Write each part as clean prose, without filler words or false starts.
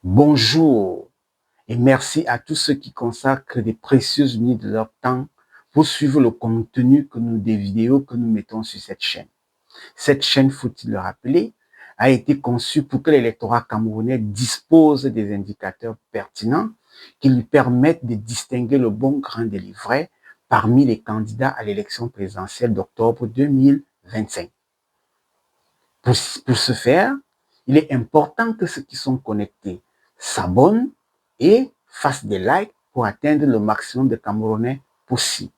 Bonjour et merci à tous ceux qui consacrent des précieuses minutes de leur temps pour suivre le contenu des vidéos que nous mettons sur cette chaîne. Cette chaîne, faut-il le rappeler, a été conçue pour que l'électorat camerounais dispose des indicateurs pertinents qui lui permettent de distinguer le bon grain de l'ivraie parmi les candidats à l'élection présidentielle d'octobre 2025. Pour ce faire, il est important que ceux qui sont connectés s'abonnent et fassent des likes pour atteindre le maximum de Camerounais possible.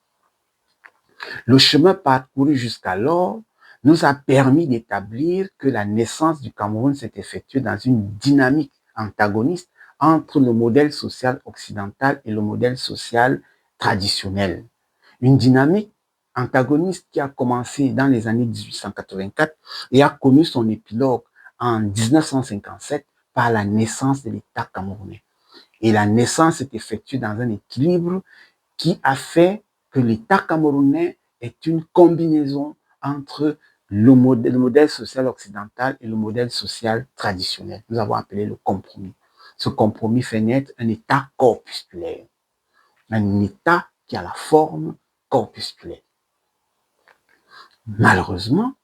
Le chemin parcouru jusqu'alors nous a permis d'établir que la naissance du Cameroun s'est effectuée dans une dynamique antagoniste entre le modèle social occidental et le modèle social traditionnel. Une dynamique antagoniste qui a commencé dans les années 1884 et a connu son épilogue en 1957 par la naissance de l'État camerounais. Et la naissance s'est effectuée dans un équilibre qui a fait que l'État camerounais est une combinaison entre le modèle social occidental et le modèle social traditionnel. Nous avons appelé le compromis. Ce compromis fait naître un État corpusculaire, un État qui a la forme corpusculaire. Malheureusement,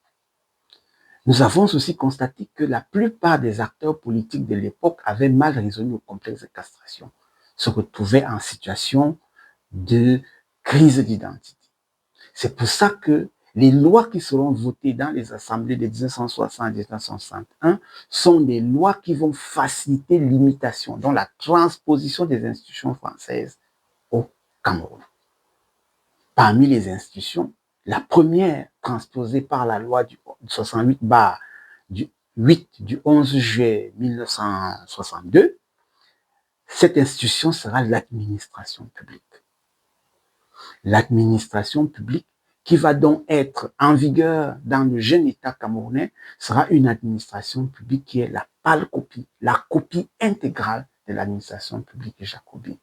nous avons aussi constaté que la plupart des acteurs politiques de l'époque avaient mal résolu le complexe de castration, se retrouvaient en situation de crise d'identité. C'est pour ça que les lois qui seront votées dans les assemblées de 1960 et 1961 sont des lois qui vont faciliter l'imitation, donc la transposition des institutions françaises au Cameroun. Parmi les institutions, la première transposée par la loi du 68 du 11 juillet 1962, cette institution sera l'administration publique. L'administration publique qui va donc être en vigueur dans le jeune État camerounais sera une administration publique qui est la pâle copie, la copie intégrale de l'administration publique jacobine.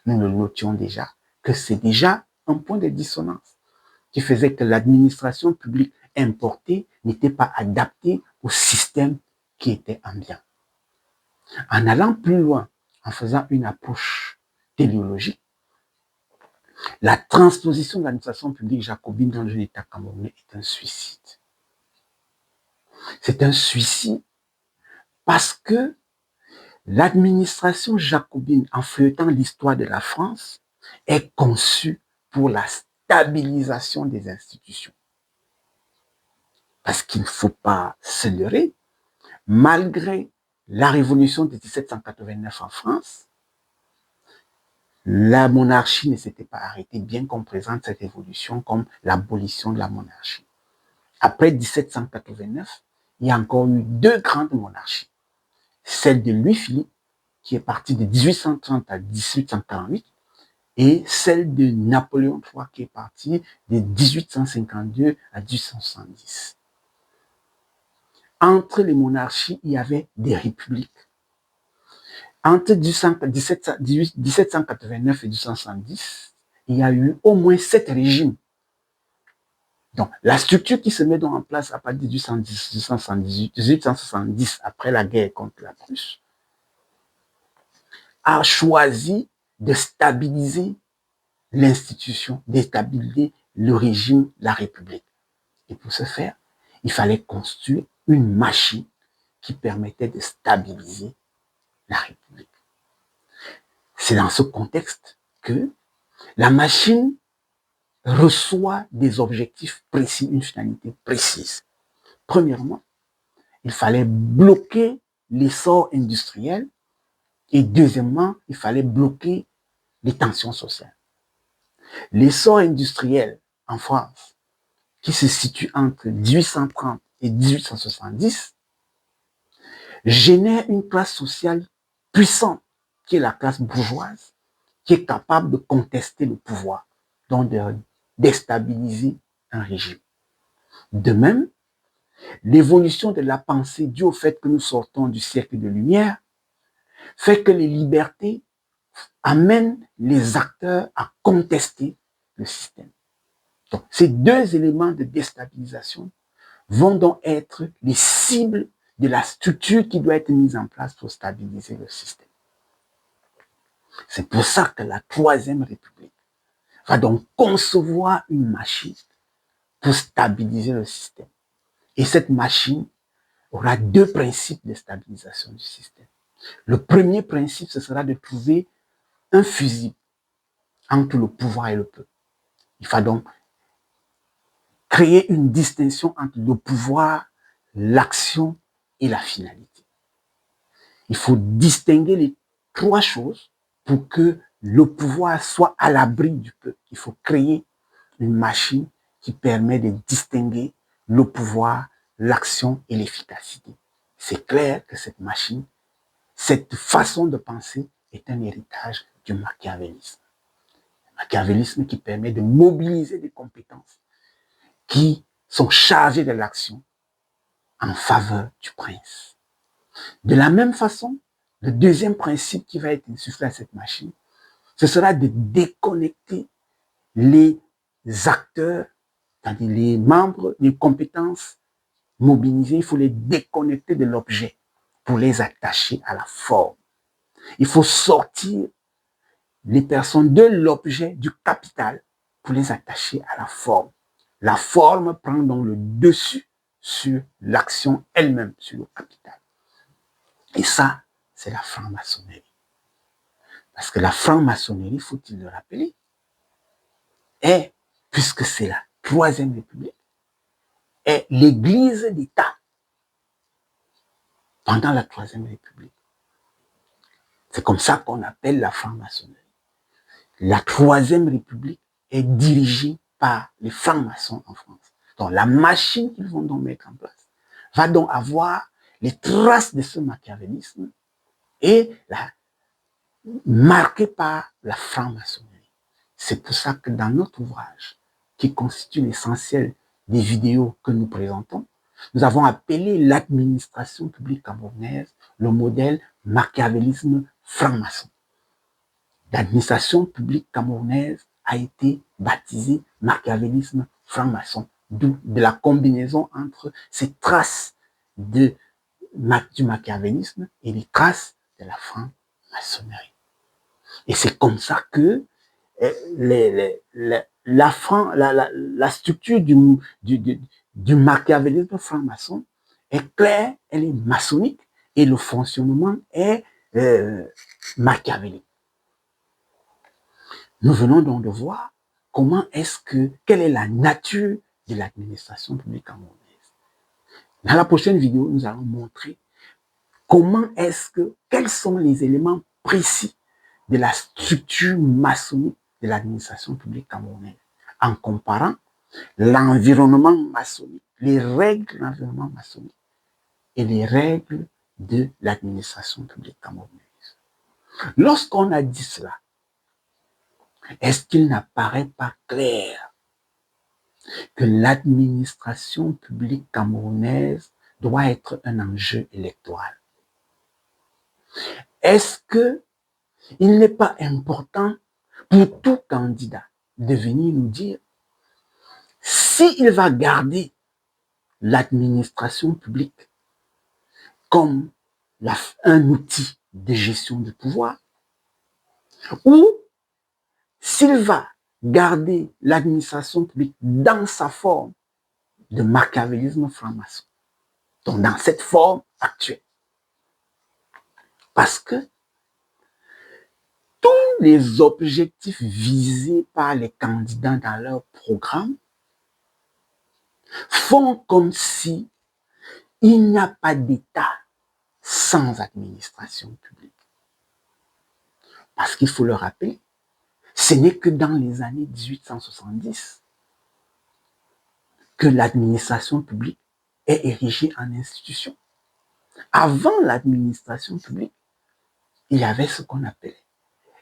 Nous le notions déjà, que c'est déjà un point de dissonance qui faisait que l'administration publique importée n'était pas adaptée au système qui était ambiant. En allant plus loin, en faisant une approche téléologique, la transposition de l'administration publique jacobine dans le jeune État camerounais est un suicide. C'est un suicide parce que l'administration jacobine, en feuilletant l'histoire de la France, est conçue pour la stabilisation des institutions. Parce qu'il ne faut pas se leurrer, malgré la révolution de 1789 en France, la monarchie ne s'était pas arrêtée, bien qu'on présente cette évolution comme l'abolition de la monarchie. Après 1789, il y a encore eu deux grandes monarchies. Celle de Louis-Philippe, qui est partie de 1830 à 1848, et celle de Napoléon III, qui est partie de 1852 à 1870. Entre les monarchies, il y avait des républiques. Entre 1789 et 1870, il y a eu au moins 7 régimes. Donc, la structure qui se met donc en place à partir de 1870, après la guerre contre la Prusse, a choisi de stabiliser l'institution, de stabiliser le régime, la République. Et pour ce faire, il fallait construire une machine qui permettait de stabiliser la République. C'est dans ce contexte que la machine reçoit des objectifs précis, une finalité précise. Premièrement, il fallait bloquer l'essor industriel et deuxièmement, il fallait bloquer les tensions sociales. L'essor industriel en France, qui se situe entre 1830 et 1870, génère une classe sociale puissante, qui est la classe bourgeoise, qui est capable de contester le pouvoir, donc de déstabiliser un régime. De même, l'évolution de la pensée due au fait que nous sortons du siècle de lumière fait que les libertés amènent les acteurs à contester le système. Donc, ces deux éléments de déstabilisation vont donc être les cibles de la structure qui doit être mise en place pour stabiliser le système. C'est pour ça que la Troisième République va donc concevoir une machine pour stabiliser le système. Et cette machine aura deux principes de stabilisation du système. Le premier principe, ce sera de trouver un fusible entre le pouvoir et le peuple. Il faut donc créer une distinction entre le pouvoir, l'action et la finalité. Il faut distinguer les trois choses pour que le pouvoir soit à l'abri du peuple. Il faut créer une machine qui permet de distinguer le pouvoir, l'action et l'efficacité. C'est clair que cette machine, cette façon de penser est un héritage du machiavélisme. Le machiavélisme qui permet de mobiliser des compétences qui sont chargées de l'action en faveur du prince. De la même façon, le deuxième principe qui va être insufflé à cette machine, ce sera de déconnecter les acteurs, c'est-à-dire les membres, les compétences mobilisées, il faut les déconnecter de l'objet pour les attacher à la forme. Il faut sortir les personnes de l'objet, du capital, pour les attacher à la forme. La forme prend donc le dessus sur l'action elle-même, sur le capital. Et ça, c'est la franc-maçonnerie. Parce que la franc-maçonnerie, faut-il le rappeler, est, puisque c'est la Troisième République, est l'église d'État pendant la Troisième République. C'est comme ça qu'on appelle la franc-maçonnerie. La Troisième République est dirigée par les francs-maçons en France. Donc la machine qu'ils vont donc mettre en place va donc avoir les traces de ce machiavélisme et marquée par la franc-maçonnerie. C'est pour ça que dans notre ouvrage, qui constitue l'essentiel des vidéos que nous présentons, nous avons appelé l'administration publique camerounaise le modèle machiavélisme franc-maçon. L'administration publique camerounaise a été baptisée machiavélisme franc-maçon, d'où de la combinaison entre ces traces du machiavélisme et les traces de la franc-maçonnerie. Et c'est comme ça que la structure du machiavélisme franc-maçon est claire, elle est maçonnique et le fonctionnement est machiavélique. Nous venons donc de voir quelle est la nature de l'administration publique camerounaise. Dans la prochaine vidéo, nous allons montrer quels sont les éléments précis de la structure maçonnique de l'administration publique camerounaise, en comparant l'environnement maçonnique, les règles de l'environnement maçonnique et les règles de l'administration publique camerounaise. Lorsqu'on a dit cela, est-ce qu'il n'apparaît pas clair que l'administration publique camerounaise doit être un enjeu électoral? Est-ce qu'il n'est pas important pour tout candidat de venir nous dire s'il va garder l'administration publique comme un outil de gestion du pouvoir ou s'il va garder l'administration publique dans sa forme de machiavélisme franc-maçon, donc dans cette forme actuelle. Parce que tous les objectifs visés par les candidats dans leur programme font comme si il n'y a pas d'État sans administration publique. Parce qu'il faut le rappeler, ce n'est que dans les années 1870 que l'administration publique est érigée en institution. Avant l'administration publique, il y avait ce qu'on appelait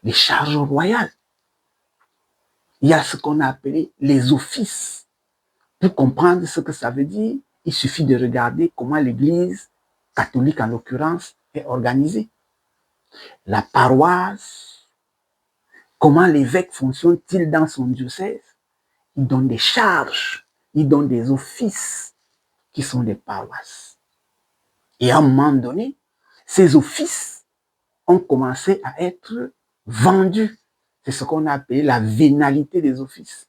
les charges royales. Il y a ce qu'on a appelé les offices. Pour comprendre ce que ça veut dire, il suffit de regarder comment l'Église catholique, en l'occurrence, est organisée. La paroisse, comment l'évêque fonctionne-t-il dans son diocèse? Il donne des charges, il donne des offices qui sont des paroisses. Et à un moment donné, ces offices ont commencé à être vendus. C'est ce qu'on a appelé la vénalité des offices.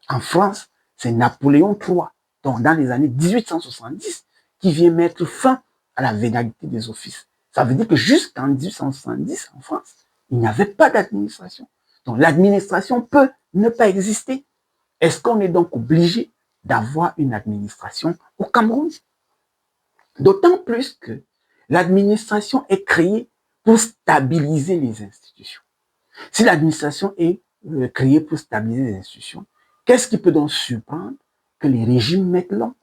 En France, c'est Napoléon III, donc dans les années 1870, qui vient mettre fin à la vénalité des offices. Ça veut dire que jusqu'en 1870, en France, il n'y avait pas d'administration. Donc l'administration peut ne pas exister. Est-ce qu'on est donc obligé d'avoir une administration au Cameroun? D'autant plus que l'administration est créée pour stabiliser les institutions. Si l'administration est créée pour stabiliser les institutions, qu'est-ce qui peut donc surprendre que les régimes mettent long?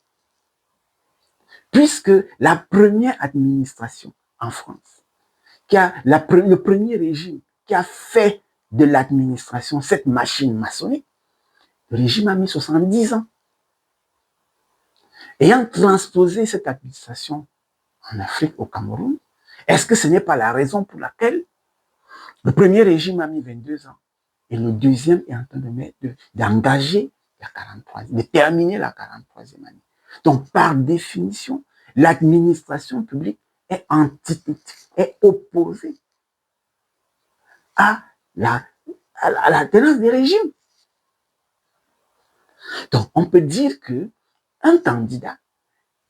Puisque la première administration en France, le premier régime qui a fait de l'administration cette machine maçonnique, le régime a mis 70 ans. Ayant transposé cette administration en Afrique, au Cameroun, est-ce que ce n'est pas la raison pour laquelle le premier régime a mis 22 ans et le deuxième est en train d'engager la 43e, de terminer la 43e année? Donc, par définition, l'administration publique est antithétique, est opposée à la tenance des régimes. Donc, on peut dire que un candidat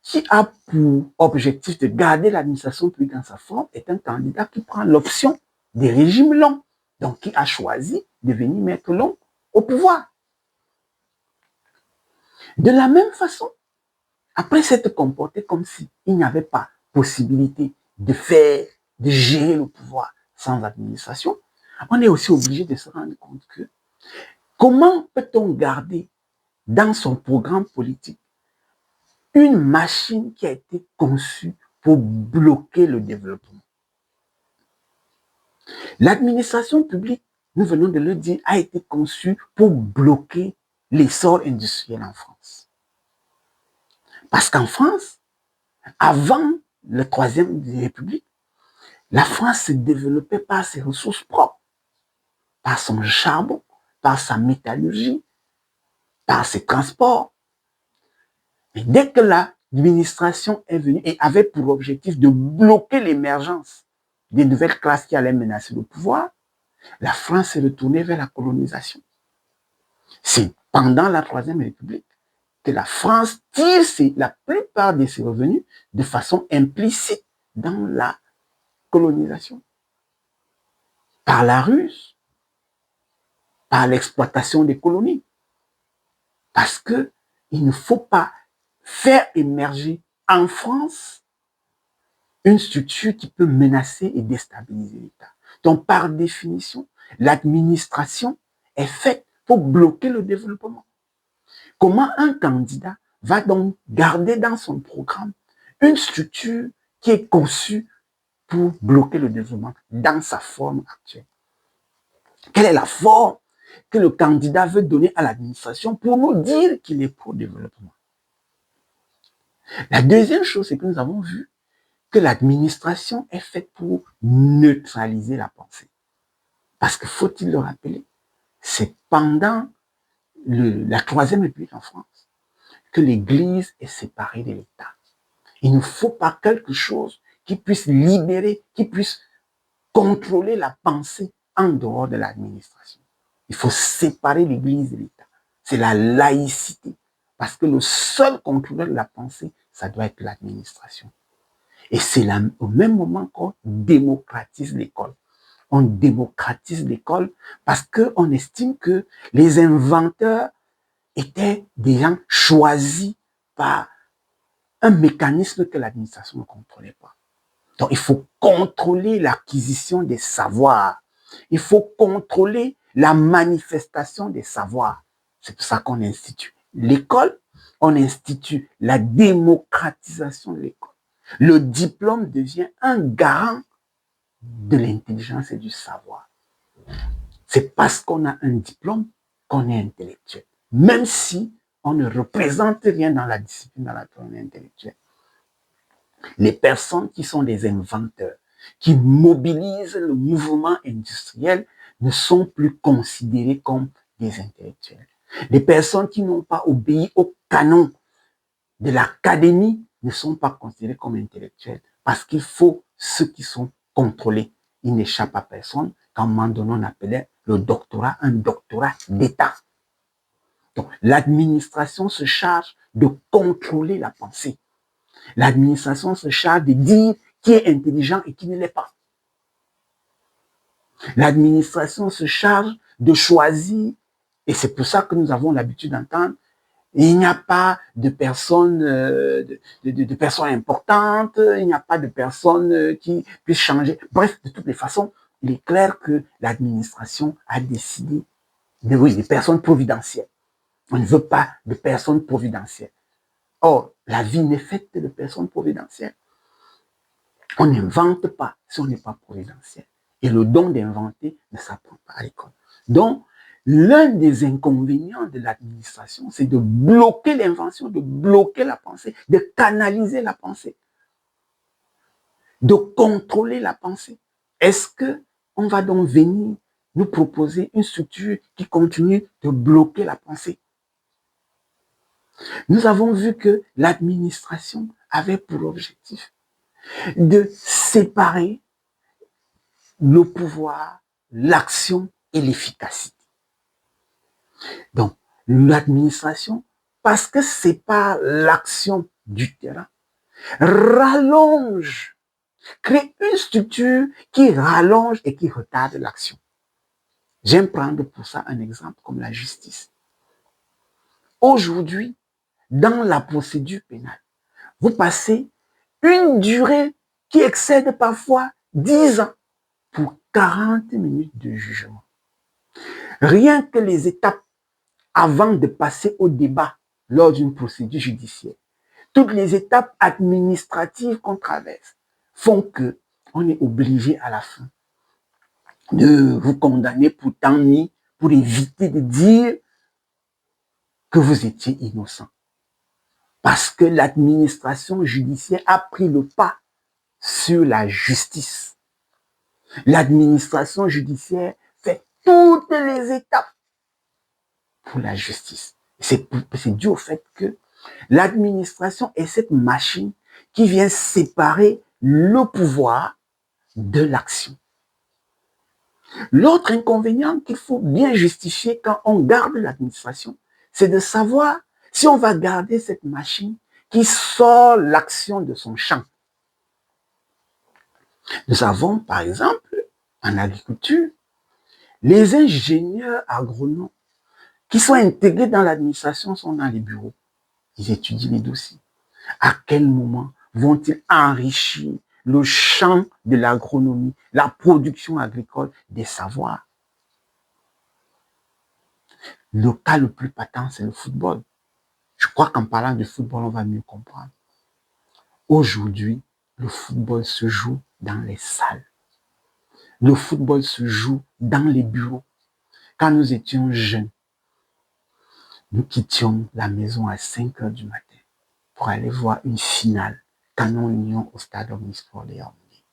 qui a pour objectif de garder l'administration publique dans sa forme est un candidat qui prend l'option des régimes longs, donc qui a choisi de venir mettre long au pouvoir. De la même façon, après s'être comporté comme s'il n'y avait pas possibilité de gérer le pouvoir sans administration, on est aussi obligé de se rendre compte que comment peut-on garder dans son programme politique une machine qui a été conçue pour bloquer le développement? L'administration publique, nous venons de le dire, a été conçue pour bloquer l'essor industriel en France. Parce qu'en France, avant la Troisième République, la France se développait par ses ressources propres, par son charbon, par sa métallurgie, par ses transports. Et dès que l'administration est venue et avait pour objectif de bloquer l'émergence des nouvelles classes qui allaient menacer le pouvoir, la France s'est retournée vers la colonisation. C'est pendant la Troisième République que la France tire la plupart de ses revenus de façon implicite dans la colonisation. Par la ruse, par l'exploitation des colonies. Parce qu'il ne faut pas faire émerger en France une structure qui peut menacer et déstabiliser l'État. Donc, par définition, l'administration est faite pour bloquer le développement. Comment un candidat va donc garder dans son programme une structure qui est conçue pour bloquer le développement dans sa forme actuelle? Quelle est la forme que le candidat veut donner à l'administration pour nous dire qu'il est pro-développement? La deuxième chose, c'est que nous avons vu que l'administration est faite pour neutraliser la pensée. Parce que, faut-il le rappeler, c'est pendant la Troisième République en France que l'Église est séparée de l'État. Il ne faut pas quelque chose qui puisse libérer, qui puisse contrôler la pensée en dehors de l'administration. Il faut séparer l'Église de l'État. C'est la laïcité. Parce que le seul contrôleur de la pensée, ça doit être l'administration. Et c'est au même moment qu'on démocratise l'école. On démocratise l'école parce qu'on estime que les inventeurs étaient des gens choisis par un mécanisme que l'administration ne contrôlait pas. Donc, il faut contrôler l'acquisition des savoirs. Il faut contrôler la manifestation des savoirs. C'est pour ça qu'on institue l'école, on institue la démocratisation de l'école. Le diplôme devient un garant de l'intelligence et du savoir. C'est parce qu'on a un diplôme qu'on est intellectuel, même si on ne représente rien dans la discipline dans laquelle on est intellectuel. Les personnes qui sont des inventeurs, qui mobilisent le mouvement industriel, ne sont plus considérées comme des intellectuels. Les personnes qui n'ont pas obéi au canon de l'académie ne sont pas considérés comme intellectuels parce qu'il faut ceux qui sont contrôlés. Il n'échappe à personne qu'à un moment donné, on appelait le doctorat un doctorat d'État. Donc, l'administration se charge de contrôler la pensée. L'administration se charge de dire qui est intelligent et qui ne l'est pas. L'administration se charge de choisir, et c'est pour ça que nous avons l'habitude d'entendre, il n'y a pas de personnes, de personnes importantes, il n'y a pas de personnes qui puissent changer. Bref, de toutes les façons, il est clair que l'administration a décidé des personnes providentielles. On ne veut pas de personnes providentielles. Or, la vie n'est faite que de personnes providentielles. On n'invente pas si on n'est pas providentiel. Et le don d'inventer ne s'apprend pas à l'école. Donc, l'un des inconvénients de l'administration, c'est de bloquer l'invention, de bloquer la pensée, de canaliser la pensée, de contrôler la pensée. Est-ce que on va donc venir nous proposer une structure qui continue de bloquer la pensée? Nous avons vu que l'administration avait pour objectif de séparer le pouvoir, l'action et l'efficacité. Donc, l'administration, parce que c'est pas l'action du terrain, rallonge, crée une structure qui rallonge et qui retarde l'action. J'aime prendre pour ça un exemple comme la justice. Aujourd'hui, dans la procédure pénale, vous passez une durée qui excède parfois 10 ans pour 40 minutes de jugement. Rien que les étapes avant de passer au débat lors d'une procédure judiciaire, toutes les étapes administratives qu'on traverse font que on est obligé à la fin de vous condamner pour temps mis, pour éviter de dire que vous étiez innocent. Parce que l'administration judiciaire a pris le pas sur la justice. L'administration judiciaire fait toutes les étapes pour la justice. C'est dû au fait que l'administration est cette machine qui vient séparer le pouvoir de l'action. L'autre inconvénient qu'il faut bien justifier quand on garde l'administration, c'est de savoir si on va garder cette machine qui sort l'action de son champ. Nous avons, par exemple, en agriculture, les ingénieurs agronomes qui sont intégrés dans l'administration sont dans les bureaux. Ils étudient les dossiers. À quel moment vont-ils enrichir le champ de l'agronomie, la production agricole, des savoirs? Le cas le plus patent, c'est le football. Je crois qu'en parlant de football, on va mieux comprendre. Aujourd'hui, le football se joue dans les salles. Le football se joue dans les bureaux. Quand nous étions jeunes, nous quittions la maison à 5 heures du matin pour aller voir une finale Canon-Lyon au stade omnisport de Yaoundé.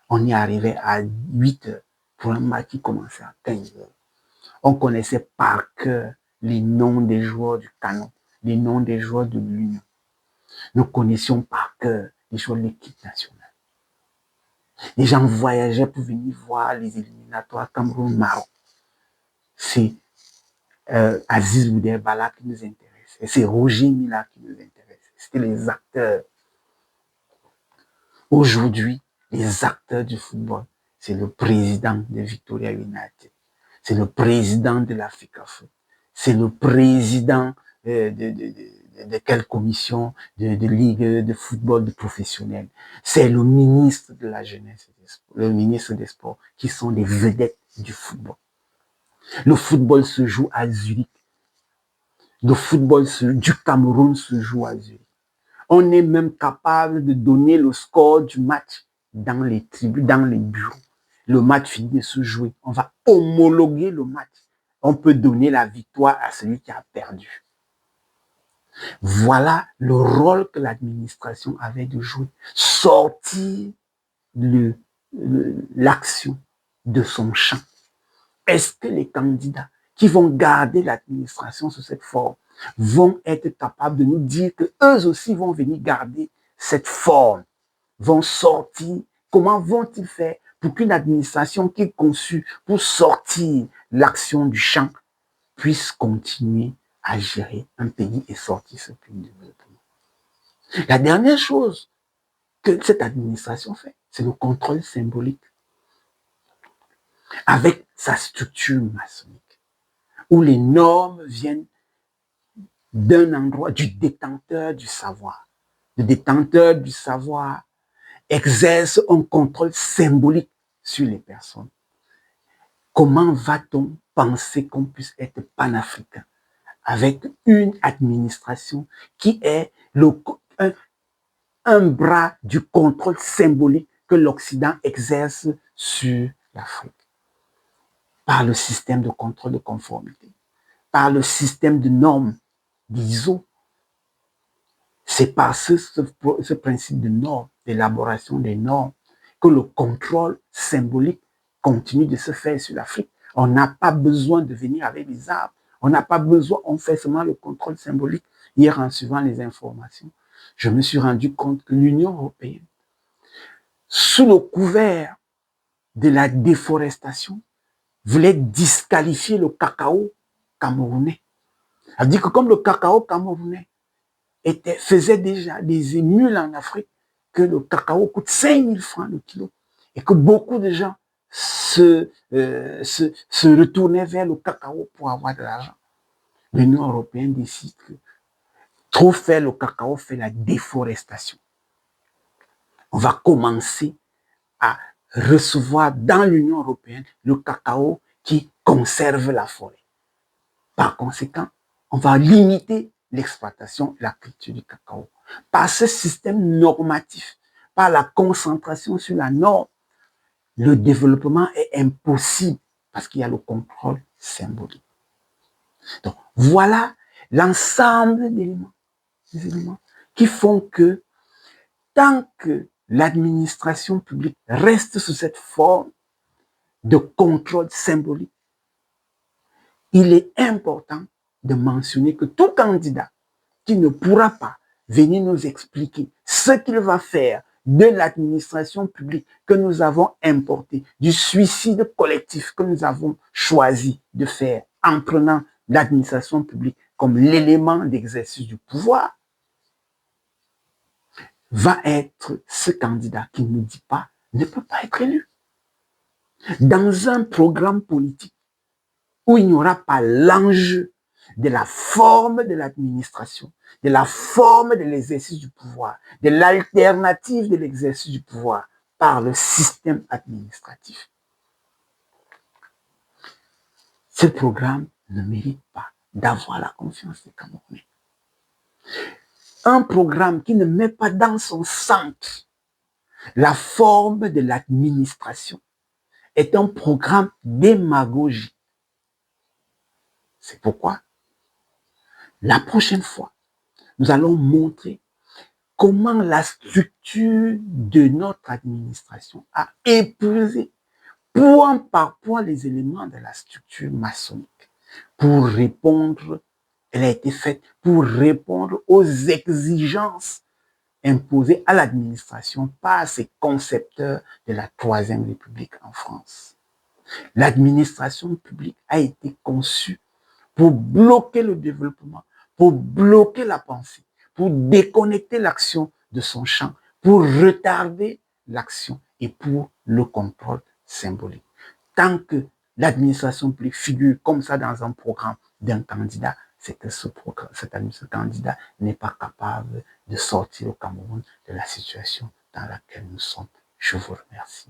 On y arrivait à 8 heures pour un match qui commençait à 15 heures. On connaissait par cœur les noms des joueurs du Canon, les noms des joueurs de l'Union. Nous connaissions par cœur les joueurs de l'équipe nationale. Les gens voyageaient pour venir voir les éliminatoires Cameroun-Maroc. C'est Aziz Boudherbala qui nous intéressait. C'est Roger Mila qui nous intéressait. C'était les acteurs. Aujourd'hui, les acteurs du football, c'est le président de Victoria United. C'est le président de l'Africa Foot. C'est le président de quelle commission de ligue de football de professionnels. C'est le ministre de la jeunesse et des sports, le ministre des sports, qui sont des vedettes du football. Le football se joue à Zurich. Le football du Cameroun se joue à Zurich. On est même capable de donner le score du match dans les tribunes, dans les bureaux. Le match finit de se jouer. On va homologuer le match. On peut donner la victoire à celui qui a perdu. Voilà le rôle que l'administration avait de jouer. Sortir l'action de son champ. Est-ce que les candidats qui vont garder l'administration sous cette forme vont être capables de nous dire que eux aussi vont venir garder cette forme, vont sortir. Comment vont-ils faire pour qu'une administration qui est conçue pour sortir l'action du champ puisse continuer à gérer un pays et sortir ce pays du développement? La dernière chose que cette administration fait, c'est le contrôle symbolique avec sa structure maçonnique, où les normes viennent d'un endroit, du détenteur du savoir. Le détenteur du savoir exerce un contrôle symbolique sur les personnes. Comment va-t-on penser qu'on puisse être panafricain avec une administration qui est un bras du contrôle symbolique que l'Occident exerce sur l'Afrique par le système de contrôle de conformité, par le système de normes d'ISO? C'est par ce principe de normes, d'élaboration des normes, que le contrôle symbolique continue de se faire sur l'Afrique. On n'a pas besoin de venir avec des armes. On n'a pas besoin, on fait seulement le contrôle symbolique. Hier, en suivant les informations, je me suis rendu compte que l'Union européenne, sous le couvert de la déforestation, voulait disqualifier le cacao camerounais. Elle dit que comme le cacao camerounais faisait déjà des émules en Afrique, que le cacao coûte 5 000 francs le kilo et que beaucoup de gens se retournaient vers le cacao pour avoir de l'argent. L'Union européenne décide que trop faire le cacao fait la déforestation. On va commencer à recevoir dans l'Union européenne le cacao qui conserve la forêt. Par conséquent, on va limiter l'exploitation et la culture du cacao. Par ce système normatif, par la concentration sur la norme, le développement est impossible parce qu'il y a le contrôle symbolique. Donc, voilà l'ensemble des éléments qui font que tant que l'administration publique reste sous cette forme de contrôle symbolique, il est important de mentionner que tout candidat qui ne pourra pas venir nous expliquer ce qu'il va faire de l'administration publique que nous avons importée, du suicide collectif que nous avons choisi de faire en prenant l'administration publique comme l'élément d'exercice du pouvoir, va être ce candidat qui ne dit pas, ne peut pas être élu. Dans un programme politique où il n'y aura pas l'enjeu de la forme de l'administration, de la forme de l'exercice du pouvoir, de l'alternative de l'exercice du pouvoir par le système administratif. Ce programme ne mérite pas d'avoir la confiance des Camerounais. Un programme qui ne met pas dans son centre la forme de l'administration est un programme démagogique. C'est pourquoi, la prochaine fois, nous allons montrer comment la structure de notre administration a épuisé point par point les éléments de la structure maçonnique pour répondre, elle a été faite pour répondre aux exigences imposées à l'administration par ses concepteurs de la Troisième République en France. L'administration publique a été conçue pour bloquer le développement, pour bloquer la pensée, pour déconnecter l'action de son champ, pour retarder l'action et pour le contrôle symbolique. Tant que l'administration publique figure comme ça dans un programme d'un candidat, c'est que ce candidat n'est pas capable de sortir au Cameroun de la situation dans laquelle nous sommes. Je vous remercie.